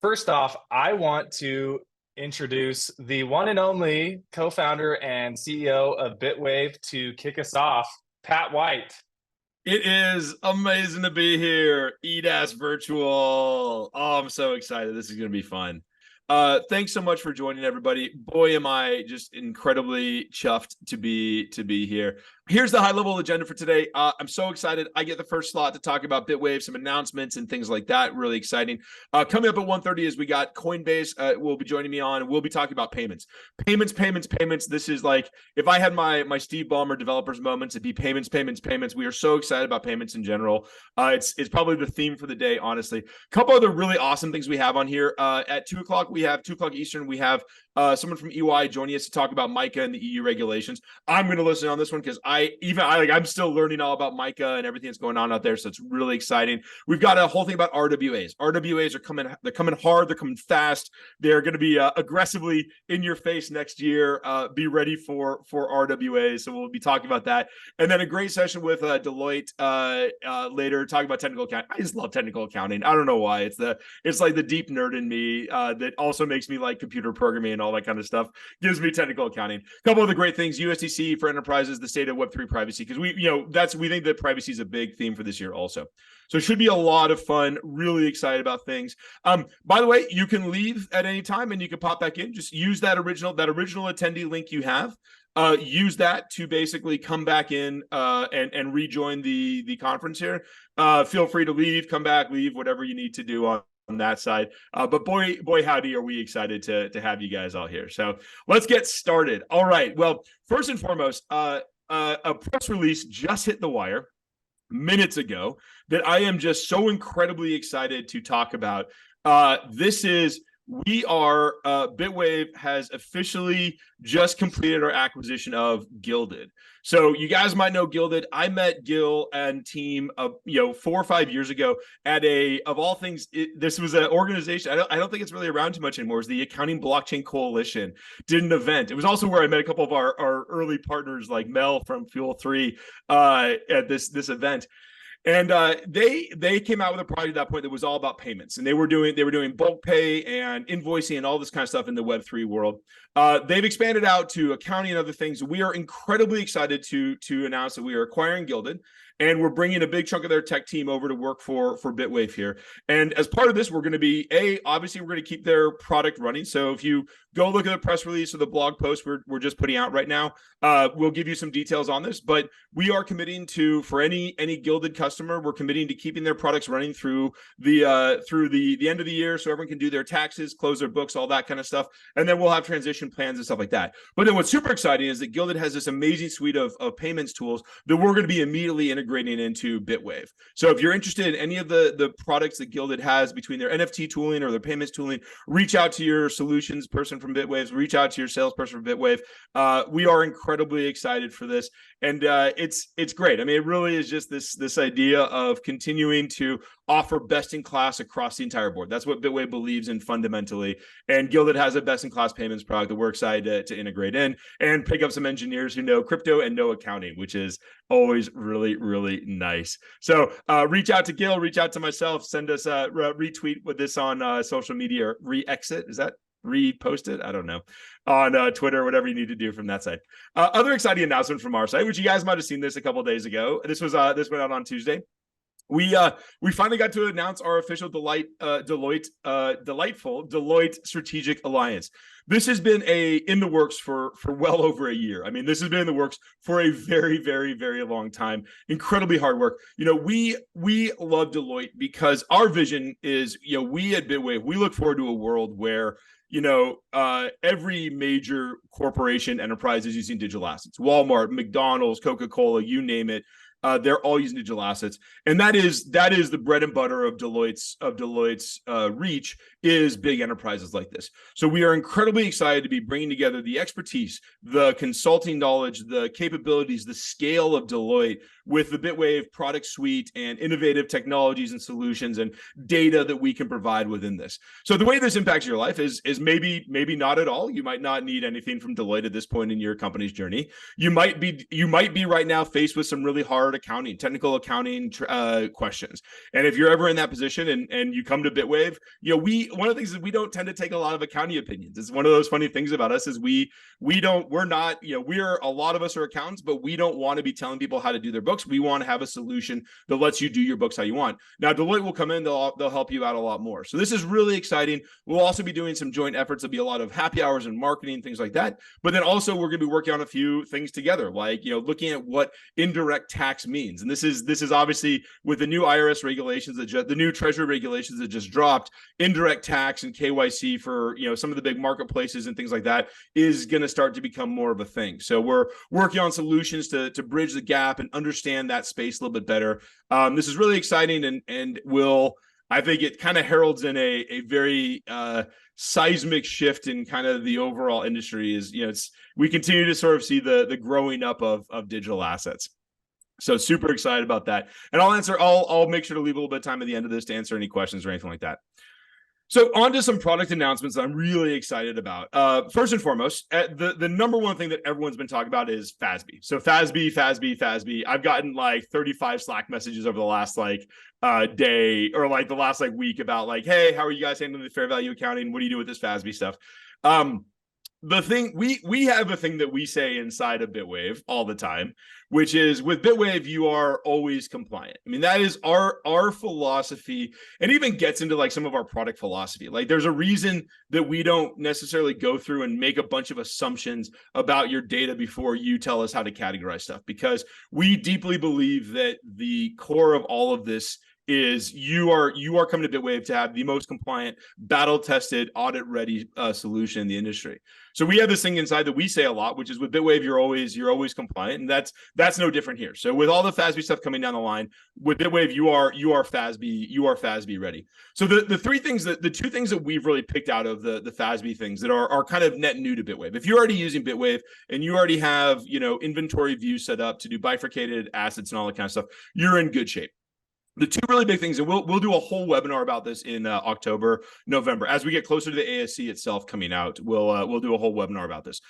First off, I want to introduce the one and only co-founder and CEO of Bitwave to kick us off, Pat White. It is amazing to be here. EDAS virtual. Oh, I'm so excited. This is going to be fun. Thanks so much for joining, everybody. Boy, am I just incredibly chuffed to be here. Here's the high-level agenda for today. I'm so excited. I get the first slot to talk about Bitwave, some announcements and things like that. Really exciting. Coming up at 1:30 is we got Coinbase will be joining me on. We'll be talking about payments. Payments. This is like, if I had my Steve Ballmer developers moments, it'd be payments. We are so excited about payments in general. It's probably the theme for the day, honestly. A couple other really awesome things we have on here. At 2 o'clock, we have 2 o'clock Eastern, we have someone from EY joining us to talk about MiCA and the EU regulations. I'm going to listen on this one because I'm still learning all about MiCA and everything that's going on out there, so it's really exciting. We've got a whole thing about RWAs. RWAs are coming. They're coming hard. They're coming fast. They're going to be aggressively in your face next year. Be ready for RWAs. So we'll be talking about that, and then a great session with Deloitte later, talking about technical accounting. I just love technical accounting. I don't know why. It's like the deep nerd in me that also makes me like computer programming and all that kind of stuff. Gives me technical accounting. A couple of the great things: USDC for enterprises, the state of Web3 privacy, because we think that privacy is a big theme for this year also. So it should be a lot of fun. Really excited about things. By the way, you can leave at any time and you can pop back in. Just use that original attendee link you have. Use that to basically come back in and rejoin the conference here. Feel free to leave, come back, leave, whatever you need to do on that side. But boy, howdy, are we excited to have you guys all here. So let's get started. All right. Well, first and foremost, a press release just hit the wire minutes ago that I am just so incredibly excited to talk about. Bitwave has officially just completed our acquisition of Gilded. So you guys might know Gilded. I met Gil and team 4 or 5 years ago at of all things, this was an organization. I don't think it's really around too much anymore. It's the Accounting Blockchain Coalition. Did an event. It was also where I met a couple of our early partners like Mel from Fuel 3 at this event. And they came out with a product at that point that was all about payments, and they were doing bulk pay and invoicing and all this kind of stuff in the Web3 world. They've expanded out to accounting and other things. We are incredibly excited to announce that we are acquiring Gilded, and we're bringing a big chunk of their tech team over to work for Bitwave here. And as part of this, we're going to be obviously we're going to keep their product running. So if you go look at the press release or the blog post we're just putting out right now, we'll give you some details on this. But we are committing to, for any Gilded customer, we're committing to keeping their products running through the end of the year, so everyone can do their taxes, close their books, all that kind of stuff. And then we'll have transition plans and stuff like that. But then what's super exciting is that Gilded has this amazing suite of payments tools that we're going to be immediately integrating into Bitwave. So if you're interested in any of the products that Gilded has, between their NFT tooling or their payments tooling, reach out to your solutions person from Bitwave, reach out to your salesperson from Bitwave. We are incredibly excited for this, and it's great. I mean, it really is just this idea of continuing to offer best in class across the entire board. That's what Bitwave believes in fundamentally. And Gilded has a best in class payments product that we're excited to integrate in and pick up some engineers who know crypto and know accounting, which is always really, really nice. So reach out to Gil, reach out to myself, send us a retweet with this on social media, or re-exit. Is that repost it? I don't know. On Twitter, whatever you need to do from that side. Other exciting announcement from our site, which you guys might have seen this a couple of days ago. This went out on Tuesday. We finally got to announce our official Deloitte Strategic Alliance. This has been in the works for well over a year. I mean, this has been in the works for a very, very, very long time. Incredibly hard work. We love Deloitte because our vision is, we at Bitwave, we look forward to a world where every major corporation enterprise is using digital assets. Walmart, McDonald's, Coca-Cola, you name it. They're all using digital assets, and that is the bread and butter of Deloitte's reach, is big enterprises like this. So we are incredibly excited to be bringing together the expertise, the consulting knowledge, the capabilities, the scale of Deloitte with the Bitwave product suite and innovative technologies and solutions and data that we can provide within this. So the way this impacts your life is maybe not at all. You might not need anything from Deloitte at this point in your company's journey. You might be right now faced with some really hard hard accounting, technical accounting questions. And if you're ever in that position and you come to Bitwave, one of the things is we don't tend to take a lot of accounting opinions. It's one of those funny things about us is we're not, a lot of us are accountants, but we don't want to be telling people how to do their books. We want to have a solution that lets you do your books how you want. Now, Deloitte will come in, they'll help you out a lot more. So this is really exciting. We'll also be doing some joint efforts. There'll be a lot of happy hours and marketing, things like that. But then also we're going to be working on a few things together, like, looking at what indirect tax means. And this is obviously with the new IRS regulations, the new Treasury regulations that just dropped, indirect tax and KYC for, some of the big marketplaces and things like that is going to start to become more of a thing. So we're working on solutions to bridge the gap and understand that space a little bit better. This is really exciting and I think it kind of heralds in a very seismic shift in kind of the overall industry. We continue to sort of see the growing up of digital assets. So super excited about that. And I'll make sure to leave a little bit of time at the end of this to answer any questions or anything like that. So on to some product announcements that I'm really excited about. First and foremost, the number one thing that everyone's been talking about is FASB. So FASB. I've gotten like 35 Slack messages over the last day or the last week about hey, how are you guys handling the fair value accounting? What do you do with this FASB stuff? The thing we have a thing that we say inside of Bitwave all the time, which is with Bitwave, you are always compliant. I mean, that is our philosophy, and even gets into some of our product philosophy. There's a reason that we don't necessarily go through and make a bunch of assumptions about your data before you tell us how to categorize stuff, because we deeply believe that the core of all of this is you are coming to Bitwave to have the most compliant, battle-tested, audit-ready solution in the industry. So we have this thing inside that we say a lot, which is with Bitwave, you're always compliant, and that's no different here. So with all the FASB stuff coming down the line, with Bitwave, you are FASB ready. So the two things that we've really picked out of the FASB things that are kind of net new to Bitwave. If you're already using Bitwave and you already have inventory view set up to do bifurcated assets and all that kind of stuff, you're in good shape. The two really big things, and we'll do a whole webinar about this in October, November. As we get closer to the ASC itself coming out, we'll do a whole webinar about this.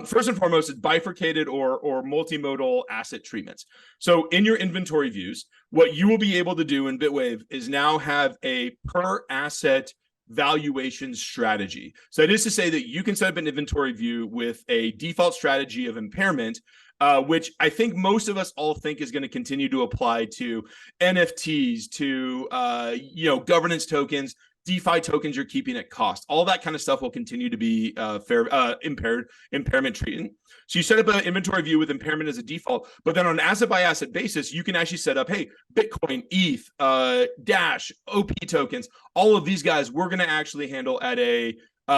First and foremost, it's bifurcated or multimodal asset treatments. So in your inventory views, what you will be able to do in Bitwave is now have a per asset valuation strategy. So that is to say that you can set up an inventory view with a default strategy of impairment, which I think most of us all think is going to continue to apply to NFTs, to governance tokens, DeFi tokens you're keeping at cost. All that kind of stuff will continue to be impairment treatment. So you set up an inventory view with impairment as a default, but then on an asset by asset basis, you can actually set up, hey, Bitcoin, ETH, Dash, OP tokens, all of these guys we're going to actually handle at a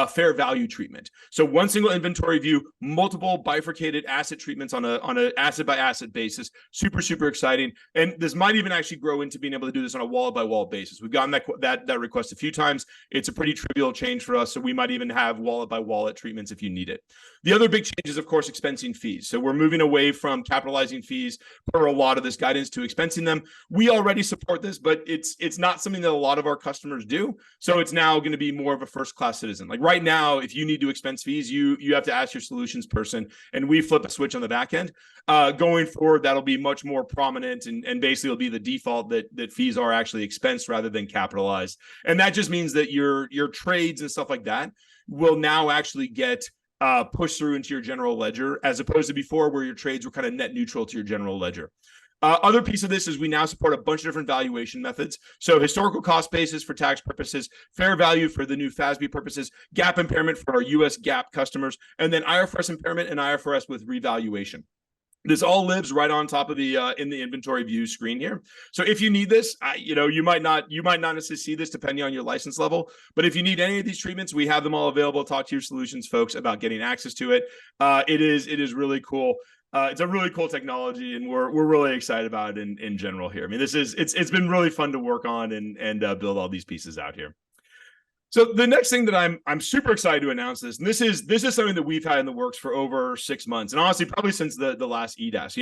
fair value treatment. So one single inventory view, multiple bifurcated asset treatments on an asset by asset basis. Super, super exciting. And this might even actually grow into being able to do this on a wallet by wallet basis. We've gotten that request a few times. It's a pretty trivial change for us. So we might even have wallet by wallet treatments if you need it. The other big change is, of course, expensing fees. So we're moving away from capitalizing fees per a lot of this guidance to expensing them. We already support this, but it's not something that a lot of our customers do. So it's now going to be more of a first-class citizen. Right now, if you need to expense fees, you have to ask your solutions person, and we flip a switch on the back end. Going forward, that'll be much more prominent, and basically it'll be the default that fees are actually expensed rather than capitalized. And that just means that your trades and stuff like that will now actually get pushed through into your general ledger, as opposed to before where your trades were kind of net neutral to your general ledger. Other piece of this is we now support a bunch of different valuation methods. So historical cost basis for tax purposes, fair value for the new FASB purposes, GAAP impairment for our US GAAP customers, and then IFRS impairment and IFRS with revaluation. This all lives right on top of the in the inventory view screen here. So if you need this, you might not necessarily see this depending on your license level. But if you need any of these treatments, we have them all available. Talk to your solutions folks about getting access to it. It is really cool. It's a really cool technology, and we're really excited about it in general here. I mean, it's been really fun to work on and build all these pieces out here. So the next thing that I'm super excited to announce and this is something that we've had in the works for over 6 months, and honestly probably since the last EDAS.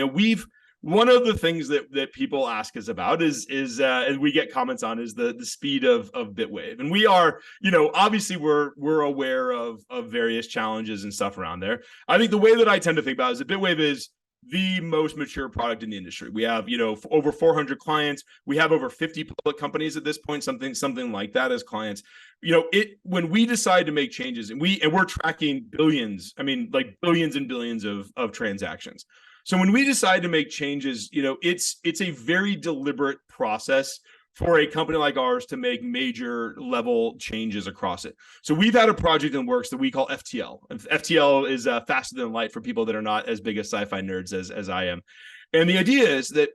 One of the things that people ask us about is and we get comments on is the speed of Bitwave. And we are, obviously we're aware of various challenges and stuff around there. I think the way that I tend to think about it is that Bitwave is the most mature product in the industry. We have, over 400 clients. We have over 50 public companies at this point, something like that as clients. When we decide to make changes, and we're tracking billions, like billions and billions of transactions. So when we decide to make changes, it's a very deliberate process for a company like ours to make major level changes across it. So we've had a project in works that we call FTL. FTL is faster than light for people that are not as big as sci-fi nerds as I am. And the idea is that,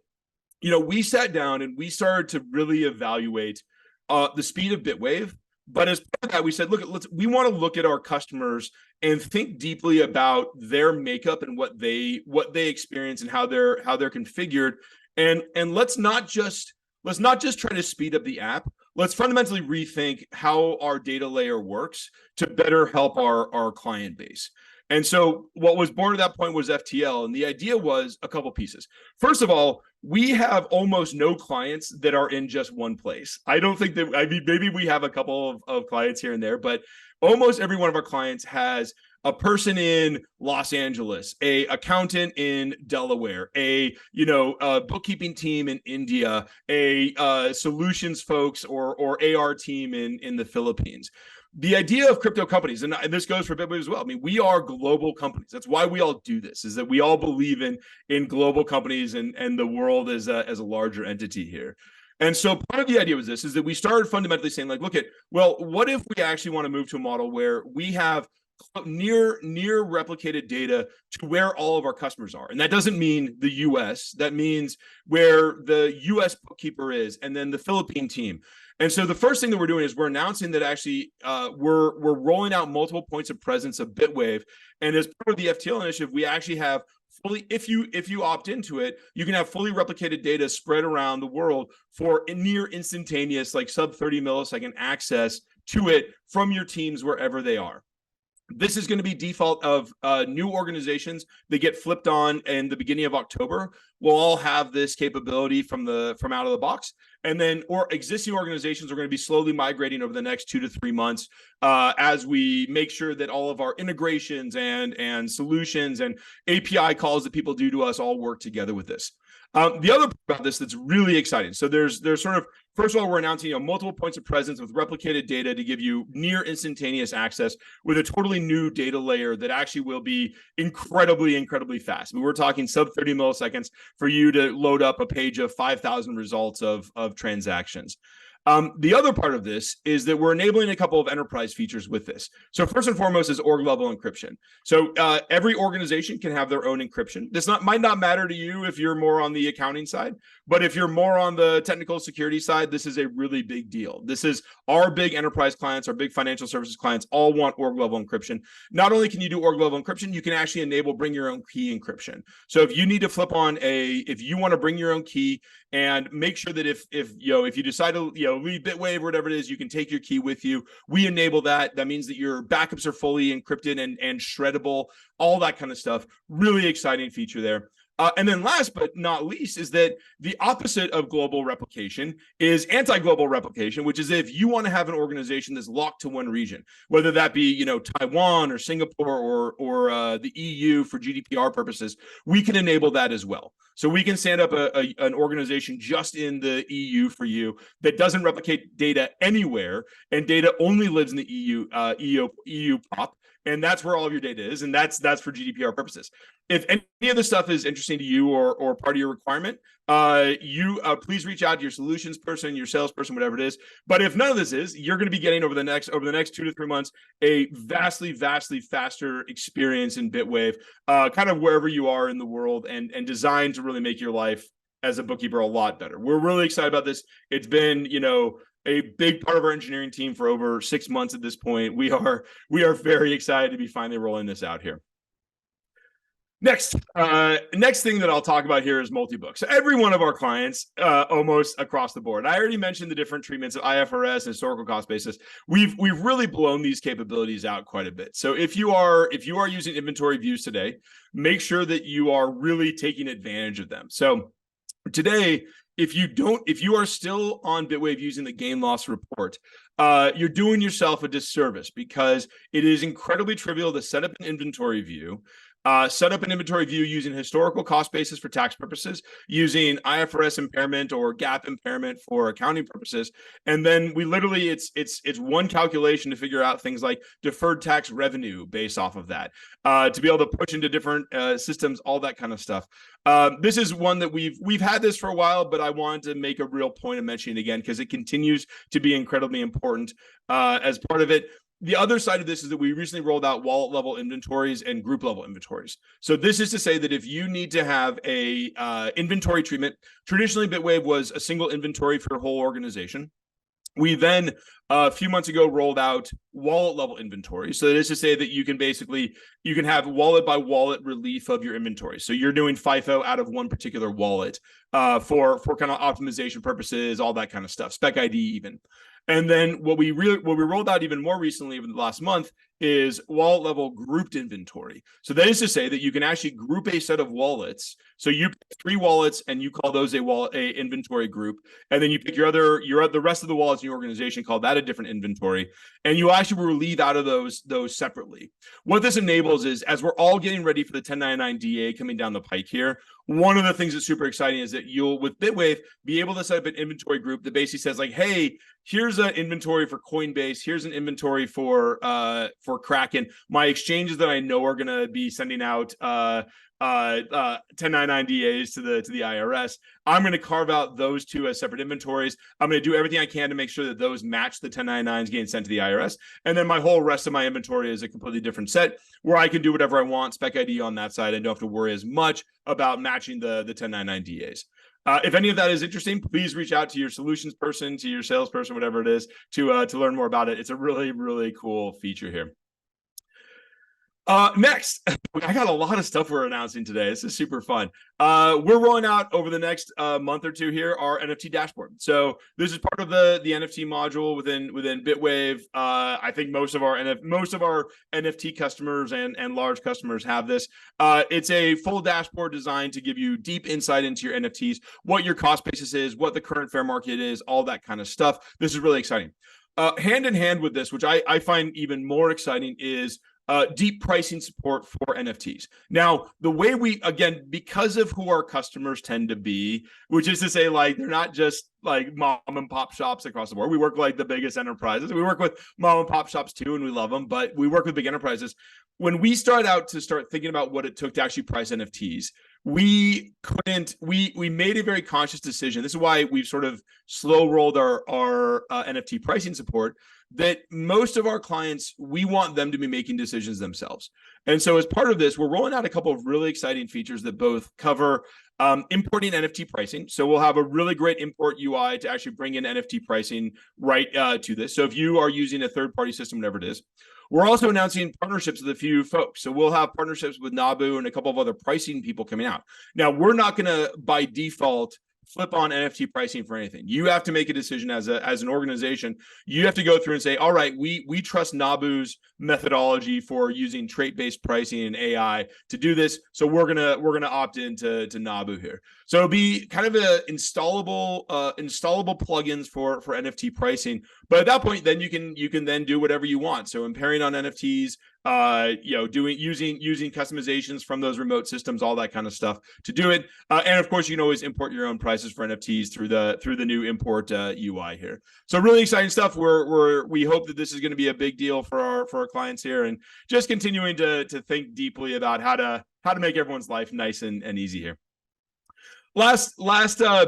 we sat down and we started to really evaluate the speed of Bitwave. But as part of that, we said, look, we want to look at our customers and think deeply about their makeup and what they experience and how they're configured. And let's not just try to speed up the app. Let's fundamentally rethink how our data layer works to better help our client base. And so what was born at that point was FTL. And the idea was a couple pieces. First of all, we have almost no clients that are in just one place. I don't think that, maybe we have a couple of clients here and there, but almost every one of our clients has a person in Los Angeles, a accountant in Delaware, a bookkeeping team in India, a solutions folks or AR team in the Philippines. The idea of crypto companies, and this goes for Bitwave as well. We are global companies. That's why we all do this, is that we all believe in global companies and the world as a larger entity here. And so part of the idea was this, is that we started fundamentally saying, like, what if we actually want to move to a model where we have near replicated data to where all of our customers are? And that doesn't mean the US, that means where the US bookkeeper is, and then the Philippine team. And so the first thing that we're doing is we're announcing that actually we're rolling out multiple points of presence of Bitwave. And as part of the FTL initiative, we actually have fully, if you opt into it, you can have fully replicated data spread around the world for near instantaneous, like sub 30 millisecond access to it from your teams wherever they are. This is going to be default of new organizations. They get flipped on in the beginning of October. We'll all have this capability from out of the box. And then existing organizations are going to be slowly migrating over the next 2 to 3 months as we make sure that all of our integrations and solutions and API calls that people do to us all work together with this. The other part about this that's really exciting. So there's sort of, first of all, we're announcing multiple points of presence with replicated data to give you near instantaneous access with a totally new data layer that actually will be incredibly fast. We're talking sub 30 milliseconds for you to load up a page of 5,000 results of transactions. The other part of this is that we're enabling a couple of enterprise features with this. So first and foremost is org level encryption. So every organization can have their own encryption. This might not matter to you if you're more on the accounting side, but if you're more on the technical security side, this is a really big deal. This is our big enterprise clients, our big financial services clients all want org level encryption. Not only can you do org level encryption, you can actually enable bring your own key encryption. So if you need to flip on if you want to bring your own key and make sure that if you decide to leave Bitwave or whatever it is, you can take your key with you. We enable that. That means that your backups are fully encrypted and shreddable, all that kind of stuff. Really exciting feature there. And then last but not least is that the opposite of global replication is anti-global replication, which is if you want to have an organization that's locked to one region, whether that be Taiwan or Singapore or the EU for GDPR purposes, we can enable that as well. So we can stand up an organization just in the EU for you that doesn't replicate data anywhere, and data only lives in the EU POP. And that's where all of your data is, and that's for GDPR purposes. If any of this stuff is interesting to you or part of your requirement, please reach out to your solutions person, your salesperson, whatever it is. But if none of this is, you're going to be getting over the next 2 to 3 months a vastly faster experience in Bitwave, kind of wherever you are in the world, and designed to really make your life as a bookkeeper a lot better. We're really excited about this. It's been a big part of our engineering team for over 6 months at this point. We are very excited to be finally rolling this out here. Next thing that I'll talk about here is multi-book. So every one of our clients, almost across the board. I already mentioned the different treatments of IFRS and historical cost basis. We've really blown these capabilities out quite a bit. So if you are using inventory views today, make sure that you are really taking advantage of them. So today, if you are still on Bitwave using the gain loss report, you're doing yourself a disservice, because it is incredibly trivial to set up an inventory view. set up an inventory view using historical cost basis for tax purposes, using IFRS impairment or GAAP impairment for accounting purposes, and then we literally it's one calculation to figure out things like deferred tax revenue based off of that, to be able to push into different systems, all that kind of stuff. This is one that we've had this for a while, but I wanted to make a real point of mentioning it again because it continues to be incredibly important as part of it. The other side of this is that we recently rolled out wallet level inventories and group level inventories. So this is to say that if you need to have a inventory treatment, traditionally Bitwave was a single inventory for your whole organization. We then a few months ago rolled out wallet level inventory. So that is to say that you can have wallet by wallet relief of your inventory. So you're doing FIFO out of one particular wallet for kind of optimization purposes, all that kind of stuff, spec ID even. And then what we rolled out even more recently, even the last month, is wallet level grouped inventory. So that is to say that you can actually group a set of wallets. So you pick 3 wallets and you call those a inventory group, and then you pick the rest of the wallets in your organization, call that a different inventory, and you actually relieve out of those separately. What this enables is, as we're all getting ready for the 1099 DA coming down the pike here, one of the things that's super exciting is that you'll, with Bitwave, be able to set up an inventory group that basically says like, hey, here's an inventory for Coinbase, here's an inventory for Kraken. My exchanges that I know are going to be sending out 1099 DAs to the IRS. I'm going to carve out those 2 as separate inventories. I'm going to do everything I can to make sure that those match the 1099s getting sent to the IRS. And then my whole rest of my inventory is a completely different set where I can do whatever I want, spec ID on that side, and don't have to worry as much about matching the 1099 DAs. If any of that is interesting, please reach out to your solutions person, to your salesperson, whatever it is, to learn more about it. It's a really, really cool feature here. Next, I got a lot of stuff we're announcing today. This is super fun. We're rolling out over the next month or 2 here our NFT dashboard. So this is part of the NFT module within Bitwave. I think most of our NFT customers and large customers have this. It's a full dashboard designed to give you deep insight into your NFTs, what your cost basis is, what the current fair market is, all that kind of stuff. This is really exciting. Hand in hand with this, which I find even more exciting, is deep pricing support for NFTs. Now, the way again, because of who our customers tend to be, which is to say, like, they're not just like mom and pop shops across the board. We work with like the biggest enterprises. We work with mom and pop shops too, and we love them, but we work with big enterprises. When we start thinking about what it took to actually price NFTs, we made a very conscious decision. This is why we've sort of slow rolled our NFT pricing support, that most of our clients, we want them to be making decisions themselves. And so as part of this, we're rolling out a couple of really exciting features that both cover importing NFT pricing. So we'll have a really great import UI to actually bring in NFT pricing right to this. So if you are using a third-party system, whatever it is. We're also announcing partnerships with a few folks. So we'll have partnerships with Nabu and a couple of other pricing people coming out. Now, we're not going to, by default, flip on NFT pricing for anything. You have to make a decision as an organization. You have to go through and say, all right, we trust Nabu's methodology for using trait-based pricing and AI to do this. So we're gonna opt into Nabu here. So it'll be kind of a installable plugins for NFT pricing. But at that point, then you can then do whatever you want. So impairing on NFTs, using customizations from those remote systems, all that kind of stuff to do it. And of course, you can always import your own prices for NFTs through the new import UI here. So really exciting stuff. We hope that this is going to be a big deal for our clients here, and just continuing to think deeply about how to make everyone's life nice and easy here. Last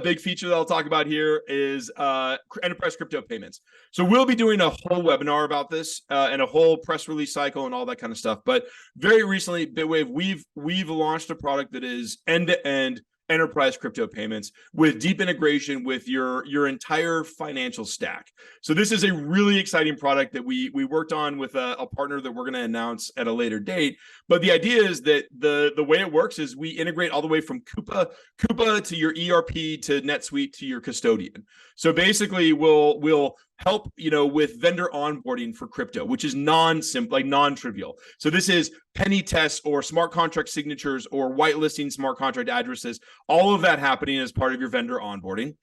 big feature that I'll talk about here is enterprise crypto payments. So we'll be doing a whole webinar about this and a whole press release cycle and all that kind of stuff. But very recently, Bitwave, we've launched a product that is end-to-end enterprise crypto payments with deep integration with your entire financial stack. So this is a really exciting product that we worked on with a partner that we're going to announce at a later date. But the idea is that the way it works is we integrate all the way from Coupa to your ERP to NetSuite to your custodian. So basically we'll help, with vendor onboarding for crypto, which is non-trivial. So this is penny tests or smart contract signatures or whitelisting smart contract addresses, all of that happening as part of your vendor onboarding.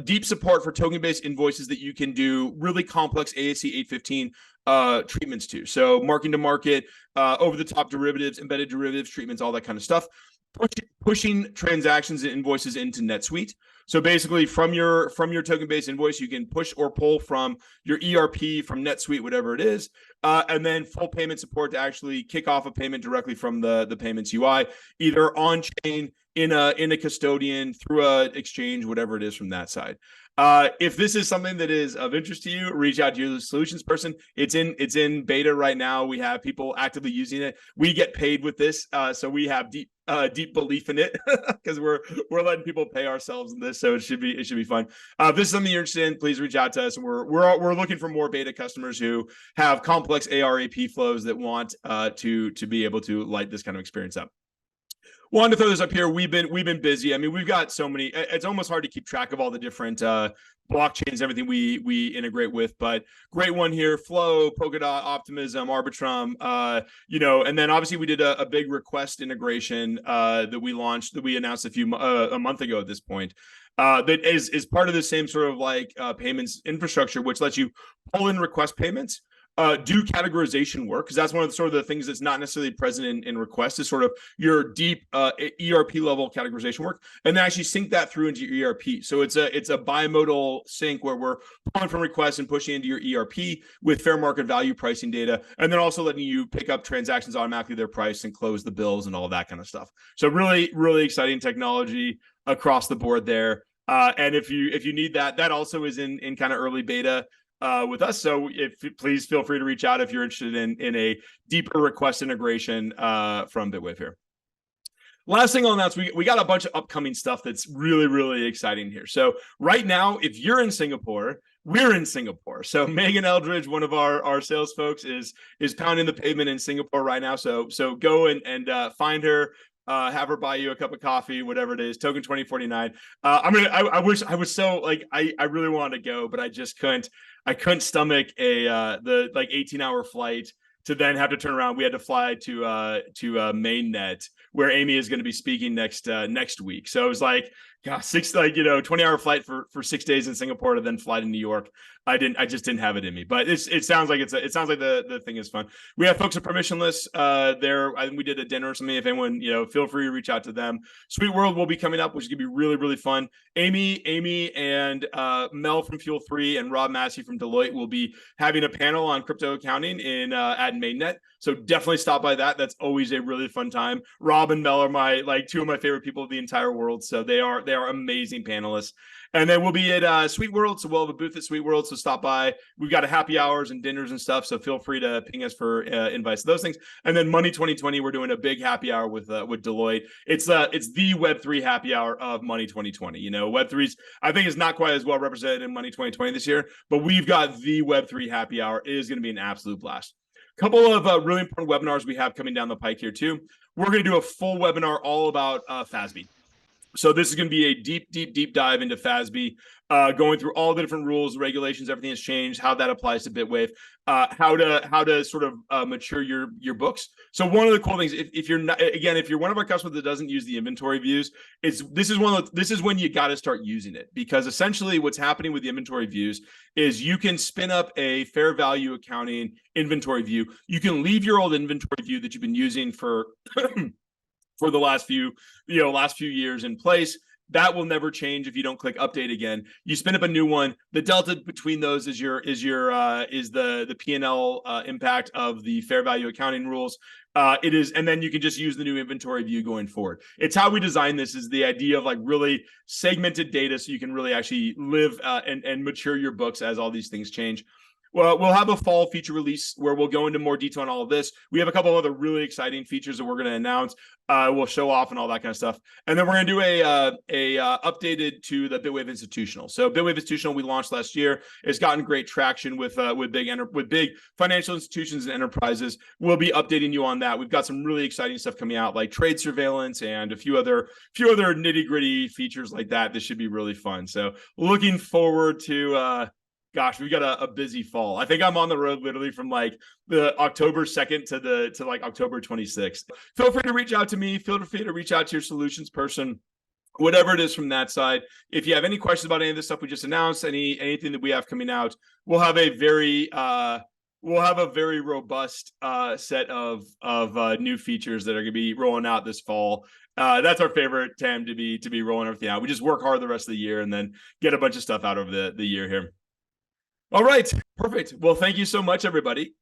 Deep support for token-based invoices that you can do really complex ASC 815 treatments to. So marking to market, over-the-top derivatives, embedded derivatives treatments, all that kind of stuff. Pushing transactions and invoices into NetSuite. So basically, from your token-based invoice, you can push or pull from your ERP, from NetSuite, whatever it is, and then full payment support to actually kick off a payment directly from the payments UI, either on chain, in a custodian, through a exchange, whatever it is from that side. If this is something that is of interest to you, reach out to your solutions person. It's in beta right now. We have people actively using it. We get paid with this, so we have deep belief in it because we're letting people pay ourselves in this. So it should be fun. If this is something you're interested in, please reach out to us. And we're looking for more beta customers who have complex AR/AP flows that want to be able to light this kind of experience up. Wanted to throw this up here. We've been busy. I mean, we've got so many. It's almost hard to keep track of all the different blockchains, everything we integrate with. But great one here: Flow, Polkadot, Optimism, Arbitrum. And then obviously we did a big request integration that we launched, that we announced a month ago at this point. That is part of the same sort of like payments infrastructure, which lets you pull in request payments. Do categorization work, because that's one of the things that's not necessarily present in request, is sort of your deep ERP level categorization work, and then actually sync that through into your ERP. So it's a bimodal sync where we're pulling from requests and pushing into your ERP with fair market value pricing data, and then also letting you pick up transactions automatically, their price, and close the bills and all that kind of stuff. So really, really exciting technology across the board there. And if you need that also is in kind of early beta with us. So please feel free to reach out if you're interested in a deeper request integration from Bitwave here. Last thing I'll announce, we got a bunch of upcoming stuff that's really, really exciting here. So right now, if you're in Singapore, we're in Singapore. So Megan Eldridge, one of our sales folks, is pounding the pavement in Singapore right now. So go and find her. Have her buy you a cup of coffee, whatever it is. Token 2049. I wish I was so like I really wanted to go, but I just couldn't. I couldn't stomach the 18-hour flight to then have to turn around. We had to fly to Mainnet, where Amy is going to be speaking next week. So it was like, gosh, 20-hour flight for 6 days in Singapore to then fly to New York. I just didn't have it in me, but it sounds like the thing is fun. We have folks at Permissionless there. I think we did a dinner or something. If anyone, feel free to reach out to them. Sweet World will be coming up, which is gonna be really, really fun. Amy and Mel from Fuel 3 and Rob Massey from Deloitte will be having a panel on crypto accounting at Mainnet. So definitely stop by that. That's always a really fun time. Rob and Mel are two of my favorite people of the entire world. So they are amazing panelists. And then we'll be at Sweet World, so we'll have a booth at Sweet World, so stop by. We've got a happy hours and dinners and stuff, so feel free to ping us for invites to those things. And then Money 2020, we're doing a big happy hour with Deloitte. It's the Web3 happy hour of Money 2020. Web3's, I think, is not quite as well represented in Money 2020 this year, but we've got the Web3 happy hour. It is going to be an absolute blast. Couple of really important webinars we have coming down the pike here too. We're going to do a full webinar all about FASB. So this is going to be a deep dive into FASB, going through all the different rules, regulations, everything has changed, how that applies to Bitwave, how to sort of mature your books. So one of the cool things, if you're one of our customers that doesn't use the inventory views, this is when you got to start using it, because essentially what's happening with the inventory views is you can spin up a fair value accounting inventory view. You can leave your old inventory view that you've been using for for the last few years in place. That will never change if you don't click update again. You spin up a new one. The delta between those is the P&L impact of the fair value accounting rules. And then you can just use the new inventory view going forward. It's how we design this, is the idea of really segmented data, so you can really actually live and mature your books as all these things change. Well, we'll have a fall feature release where we'll go into more detail on all of this. We have a couple of other really exciting features that we're going to announce. We'll show off and all that kind of stuff. And then we're going to do a updated to the Bitwave Institutional. So Bitwave Institutional we launched last year. It's gotten great traction with big financial institutions and enterprises. We'll be updating you on that. We've got some really exciting stuff coming out, like trade surveillance and a few other nitty gritty features like that. This should be really fun. So looking forward to gosh, we've got a busy fall. I think I'm on the road literally from like the October 2nd to like October 26th. Feel free to reach out to me. Feel free to reach out to your solutions person, whatever it is from that side. If you have any questions about any of this stuff we just announced, anything that we have coming out, we'll have a very robust set of new features that are going to be rolling out this fall. That's our favorite time to be rolling everything out. We just work hard the rest of the year and then get a bunch of stuff out over the year here. All right, perfect. Well, thank you so much, everybody.